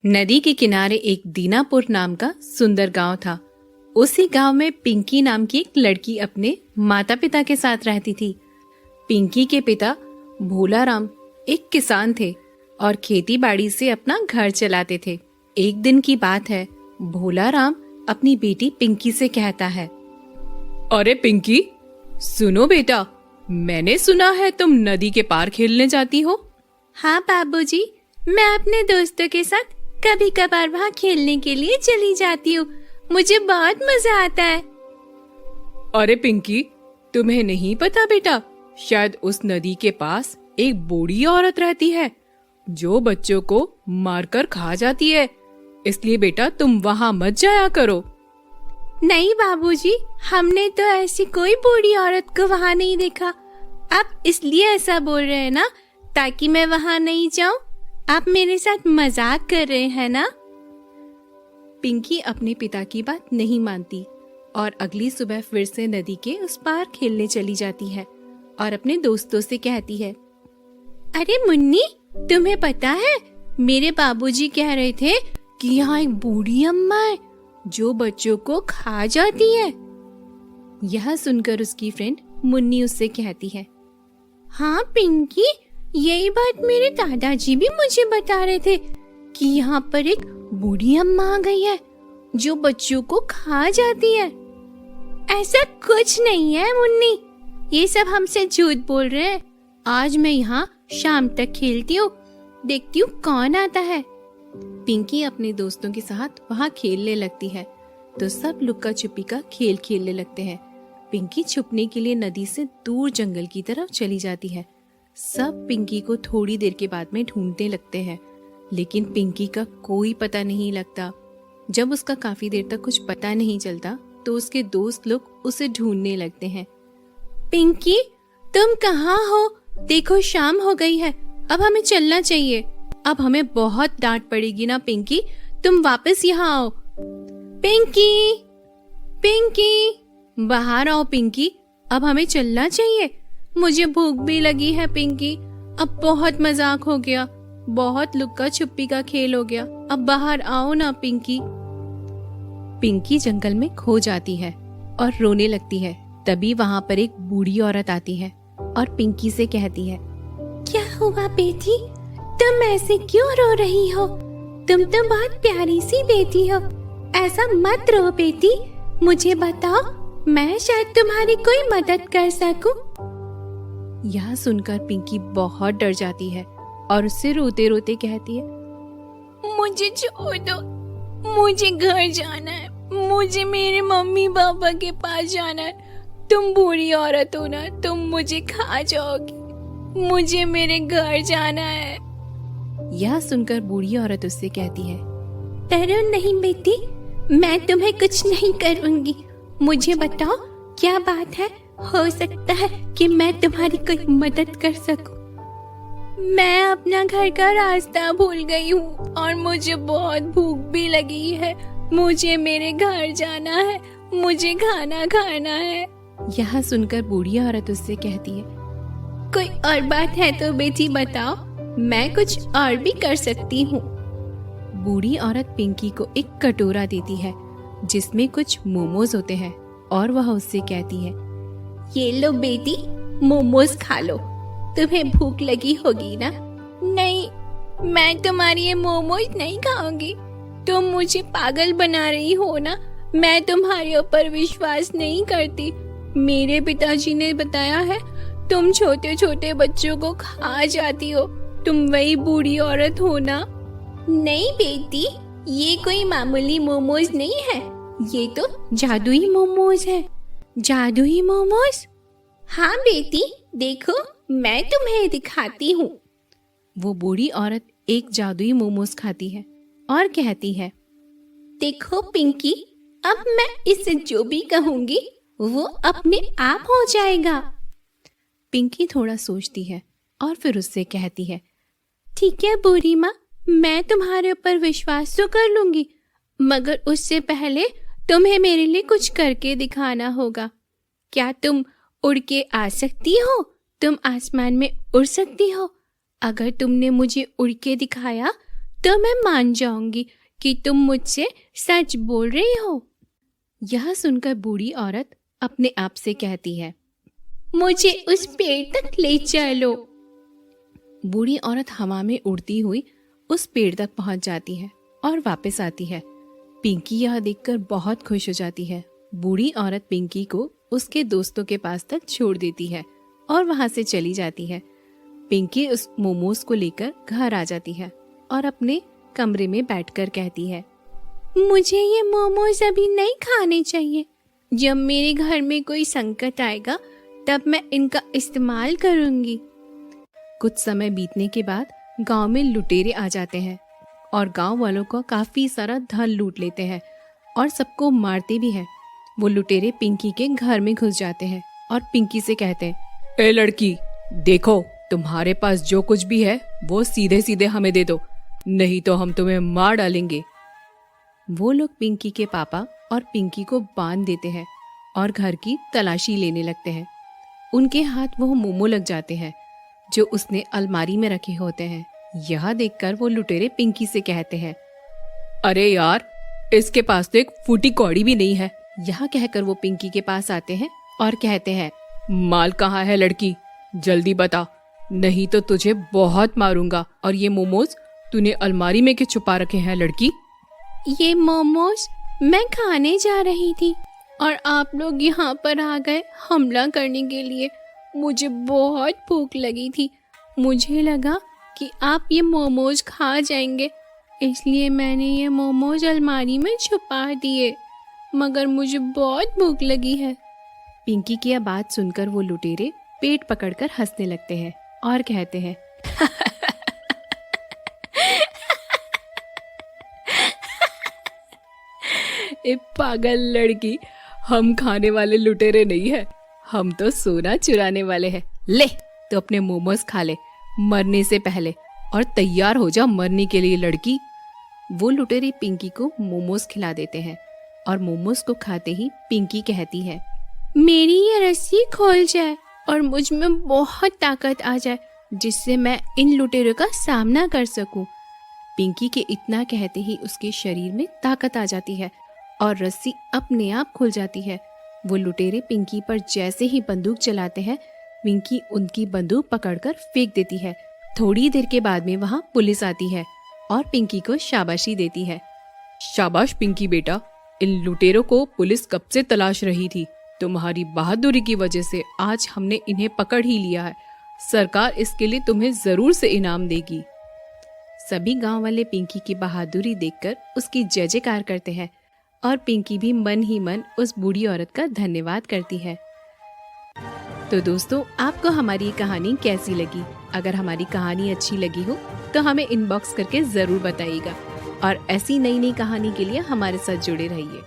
नदी के किनारे एक दीनापुर नाम का सुंदर गांव था। उसी गांव में पिंकी नाम की एक लड़की अपने माता पिता के साथ रहती थी। पिंकी के पिता भोलाराम एक किसान थे और खेती बाड़ी से अपना घर चलाते थे। एक दिन की बात है, भोलाराम अपनी बेटी पिंकी से कहता है, अरे पिंकी, सुनो बेटा, मैंने सुना है तुम नदी के पार खेलने जाती हो। हाँ बाबूजी, मैं अपने दोस्तों के साथ कभी कभार वहाँ खेलने के लिए चली जाती हूँ। मुझे बहुत मजा आता है। अरे पिंकी, तुम्हें नहीं पता बेटा, शायद उस नदी के पास एक बूढ़ी औरत रहती है जो बच्चों को मारकर खा जाती है। इसलिए बेटा तुम वहाँ मत जाया करो। नहीं बाबूजी, हमने तो ऐसी कोई बूढ़ी औरत को वहाँ नहीं देखा। आप इसलिए ऐसा बोल रहे हैं ना, ताकि मैं वहाँ नहीं जाऊँ? आप मेरे साथ मजाक कर रहे हैं ना? पिंकी अपने पिता की बात नहीं मानती और अगली सुबह फिर से नदी के उस पार खेलने चली जाती है और अपने दोस्तों से कहती है, अरे मुन्नी, तुम्हें पता है मेरे बाबूजी कह रहे थे कि यहाँ एक बूढ़ी अम्मा है जो बच्चों को खा जाती है। यह सुनकर उसकी फ्रेंड मुन्नी उससे कहती है, हाँ पिंकी, यही बात मेरे दादाजी भी मुझे बता रहे थे कि यहाँ पर एक बूढ़ी अम्मा आ गई है जो बच्चों को खा जाती है। ऐसा कुछ नहीं है मुन्नी, ये सब हमसे झूठ बोल रहे हैं। आज मैं यहाँ शाम तक खेलती हूँ, देखती हूँ कौन आता है। पिंकी अपने दोस्तों के साथ वहाँ खेलने लगती है तो सब लुक्का छुपी का खेल खेलने लगते हैं। पिंकी छुपने के लिए नदी से दूर जंगल की तरफ चली जाती है। सब पिंकी को थोड़ी देर के बाद में ढूंढने लगते हैं, लेकिन पिंकी का कोई पता नहीं लगता। जब उसका काफी देर तक कुछ पता नहीं चलता तो उसके दोस्त लोग उसे ढूंढने लगते हैं। पिंकी, तुम कहाँ हो? देखो शाम हो गई है, अब हमें चलना चाहिए। अब हमें बहुत डांट पड़ेगी ना पिंकी, तुम वापस यहाँ आओ। पिंकी, पिंकी, बाहर आओ पिंकी, अब हमें चलना चाहिए। मुझे भूख भी लगी है पिंकी। अब बहुत मजाक हो गया, बहुत लुक्का छुपी का खेल हो गया, अब बाहर आओ ना पिंकी। पिंकी जंगल में खो जाती है और रोने लगती है। तभी वहाँ पर एक बूढ़ी औरत आती है और पिंकी से कहती है, क्या हुआ बेटी, तुम ऐसे क्यों रो रही हो? तुम तो बहुत प्यारी सी बेटी हो, ऐसा मत रो बेटी। मुझे बताओ, मैं शायद तुम्हारी कोई मदद कर सकूं। यह सुनकर पिंकी बहुत डर जाती है और उससे रोते रोते कहती है, मुझे छोड़ दो, मुझे घर जाना है, मुझे मेरे मम्मी पापा के पास जाना है। तुम बूढ़ी औरत हो ना, तुम मुझे खा जाओगी, मुझे मेरे घर जाना है। यह सुनकर बूढ़ी औरत उससे कहती है, डरो नहीं बेटी, मैं तुम्हें कुछ नहीं करूंगी। मुझे बताओ क्या बात है, हो सकता है कि मैं तुम्हारी कोई मदद कर सकूं। मैं अपना घर का रास्ता भूल गई हूँ और मुझे बहुत भूख भी लगी है। मुझे मेरे घर जाना है, मुझे खाना खाना है। यह सुनकर बूढ़ी औरत उससे कहती है, कोई और बात है तो बेटी बताओ, मैं कुछ और भी कर सकती हूँ। बूढ़ी औरत पिंकी को एक कटोरा देती है जिसमें कुछ मोमोज होते हैं और वह उससे कहती है, ये लो बेटी, मोमोज खा लो, तुम्हें भूख लगी होगी ना? नहीं, मैं तुम्हारी ये मोमोज नहीं खाऊंगी। तुम मुझे पागल बना रही हो ना, मैं तुम्हारे ऊपर विश्वास नहीं करती। मेरे पिताजी ने बताया है तुम छोटे छोटे बच्चों को खा जाती हो। तुम वही बूढ़ी औरत हो ना? नहीं बेटी, ये कोई मामूली मोमोज नहीं है, ये तो जादुई मोमोज है। जादुई मोमोज? हाँ बेटी, देखो मैं तुम्हें दिखाती हूँ। वो बूढ़ी औरत एक जादुई मोमोज खाती है और कहती है, देखो पिंकी, अब मैं इससे जो भी कहूंगी वो अपने आप हो जाएगा। पिंकी थोड़ा सोचती है और फिर उससे कहती है, ठीक है बूढ़ी माँ, मैं तुम्हारे ऊपर विश्वास तो कर लूंगी, मगर उससे पहले तुम्हें मेरे लिए कुछ करके दिखाना होगा। क्या तुम उड़ के आ सकती हो? तुम आसमान में उड़ सकती हो? अगर तुमने मुझे उड़ के दिखाया तो मैं मान जाऊंगी कि तुम मुझसे सच बोल रही हो। यह सुनकर बूढ़ी औरत अपने आप से कहती है, मुझे उस पेड़ तक ले चलो। बूढ़ी औरत हवा में उड़ती हुई उस पेड़ तक पहुंच जाती है और वापस आती है। पिंकी यह देखकर बहुत खुश हो जाती है। बूढ़ी औरत पिंकी को उसके दोस्तों के पास तक छोड़ देती है और वहां से चली जाती है। पिंकी उस मोमोज को लेकर घर आ जाती है और अपने कमरे में बैठकर कहती है, मुझे ये मोमोज अभी नहीं खाने चाहिए। जब मेरे घर में कोई संकट आएगा तब मैं इनका इस्तेमाल करूंगी। कुछ समय बीतने के बाद गांव में लुटेरे आ जाते हैं और गांव वालों को काफी सारा धन लूट लेते हैं और सबको मारते भी हैं। वो लुटेरे पिंकी के घर में घुस जाते हैं और पिंकी से कहते हैं, ए लड़की, देखो तुम्हारे पास जो कुछ भी है वो सीधे सीधे हमें दे दो, नहीं तो हम तुम्हें मार डालेंगे। वो लोग पिंकी के पापा और पिंकी को बांध देते हैं और घर की तलाशी लेने लगते हैं। उनके हाथ वो मोमो लग जाते हैं जो उसने अलमारी में रखे होते हैं। यह देखकर वो लुटेरे पिंकी से कहते हैं, अरे यार, इसके पास तो एक फूटी कौड़ी भी नहीं है। यह कहकर वो पिंकी के पास आते हैं और कहते हैं, माल कहाँ है लड़की, जल्दी बता, नहीं तो तुझे बहुत मारूंगा। और ये मोमोज तूने अलमारी में क्यों छुपा रखे हैं लड़की? ये मोमोज मैं खाने जा रही थी और आप लोग यहाँ पर आ गए हमला करने के लिए। मुझे बहुत भूख लगी थी, मुझे लगा कि आप ये मोमोज खा जाएंगे, इसलिए मैंने ये मोमोज अलमारी में छुपा दिए, मगर मुझे बहुत भूख लगी है। पिंकी की यह बात सुनकर वो लुटेरे पेट पकड़कर हंसने लगते हैं और कहते हैं, ए पागल लड़की, हम खाने वाले लुटेरे नहीं है, हम तो सोना चुराने वाले हैं। ले तो अपने मोमोज खा ले मरने से पहले और तैयार हो जा मरने के लिए लड़की। वो लुटेरे पिंकी को मोमोज खिला देते हैं और मोमोज को खाते ही पिंकी कहती है, मेरी ये रस्सी खोल जाए और मुझ में बहुत ताकत आ जाए जिससे मैं इन लुटेरों का सामना कर सकूं। पिंकी के इतना कहते ही उसके शरीर में ताकत आ जाती है और रस्सी अपने आप खुल जाती है। वो लुटेरे पिंकी पर जैसे ही बंदूक चलाते हैं, पिंकी उनकी बंदूक पकड़कर फेंक देती है। थोड़ी देर के बाद में वहाँ पुलिस आती है और पिंकी को शाबाशी देती है। शाबाश पिंकी बेटा, इन लुटेरों को पुलिस कब से तलाश रही थी। तुम्हारी बहादुरी की वजह से आज हमने इन्हें पकड़ ही लिया है। सरकार इसके लिए तुम्हें जरूर से इनाम देगी। सभी गांव वाले पिंकी की बहादुरी देखकर उसकी जय जयकार करते हैं और पिंकी भी मन ही मन उस बूढ़ी औरत का धन्यवाद करती है। तो दोस्तों, आपको हमारी कहानी कैसी लगी? अगर हमारी कहानी अच्छी लगी हो तो हमें इनबॉक्स करके जरूर बताइएगा और ऐसी नई नई कहानी के लिए हमारे साथ जुड़े रहिए।